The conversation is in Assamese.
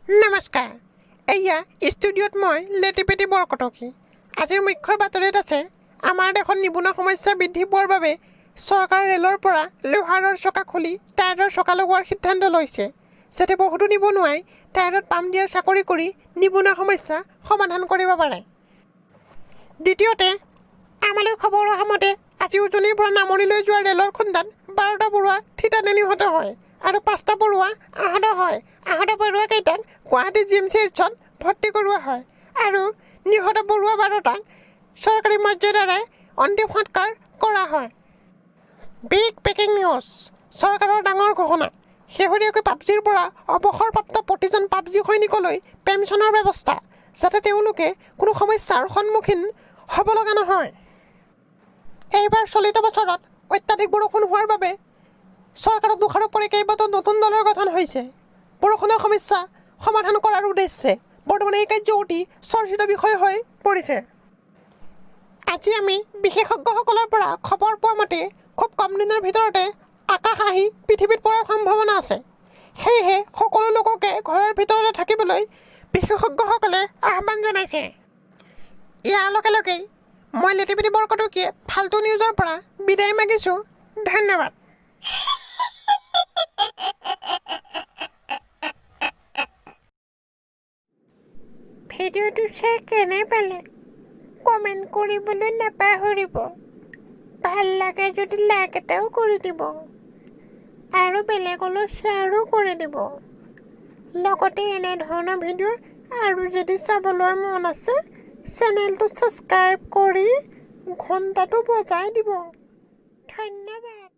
নমস্কাৰ। এয়া ষ্টুডিঅ'ত মই লেটিপেটি বৰকটকী। আজিৰ মুখ্য বাতৰিত আছে আমাৰ দেশত নিবনুৱা সমস্যা বৃদ্ধি পোৱাৰ বাবে চৰকাৰে ৰেলৰ পৰা লোহাৰৰ চকা খুলি টায়াৰৰ চকা লগোৱাৰ সিদ্ধান্ত লৈছে, যাতে বহুতো নিবনুৱাই টায়াৰত পাম দিয়াৰ চাকৰি কৰি নিবনুৱা সমস্যা সমাধান কৰিব পাৰে। দ্বিতীয়তে, আমালৈ খবৰ অহা মতে আজি উজনিৰ পৰা নামনিলৈ যোৱা ৰেলৰ খুন্দাত 12টা পৰুৱা থিতাতে নিহত হয় আৰু 5টা পৰুৱা আহত হয়। আহত পৰুৱাকেইটাক গুৱাহাটী GMCHত ভৰ্তি কৰোৱা হয় আৰু নিহত পৰুৱা 12টাক চৰকাৰী মৰ্যাদাৰে অন্তিম সৎকাৰ কৰা হয়। বিগ ব্ৰেকিং নিউজ, চৰকাৰৰ ডাঙৰ ঘোষণা। শেহতীয়াকৈ পাবজিৰ পৰা অৱসৰপ্ৰাপ্ত প্ৰতিজন পাবজি সৈনিকলৈ পেঞ্চনৰ ব্যৱস্থা, যাতে তেওঁলোকে কোনো সমস্যাৰ সন্মুখীন হ'ব লগা নহয়। এইবাৰ চলিত বছৰত অত্যাধিক বৰষুণ হোৱাৰ বাবে চৰকাৰক দোষাৰোপ কৰি কেইবাটাও নতুন দলৰ গঠন হৈছে। বৰষুণৰ সমস্যা সমাধান কৰাৰ উদ্দেশ্যে বৰ্তমান এই কাৰ্যসূচী চৰ্চিত বিষয় হৈ পৰিছে। আজি আমি বিশেষজ্ঞসকলৰ পৰা খবৰ পোৱা মতে খুব কম দিনৰ ভিতৰতে আকাশ আহি পৃথিৱীত পৰাৰ সম্ভাৱনা আছে। সেয়েহে সকলো লোককে ঘৰৰ ভিতৰতে থাকিবলৈ বিশেষজ্ঞসকলে আহ্বান জনাইছে। ইয়াৰ লগে লগেই মই লেটিপেটি বৰকটকীয়ে ফাল্টু নিউজৰ পৰা বিদায় মাগিছোঁ। ধন্যবাদ। ভিডিঅ'টো চাই কেনে পালে কমেণ্ট কৰিবলৈ নাপাহৰিব। ভাল লাগে যদি লাইক এটাও কৰি দিব আৰু বেলেগলৈ শ্বেয়াৰো কৰি দিব। লগতে এনেধৰণৰ ভিডিঅ' আৰু যদি চাবলৈ মন আছে চেনেলটো ছাবস্ক্ৰাইব কৰি ঘণ্টাটো বজাই দিব। ধন্যবাদ।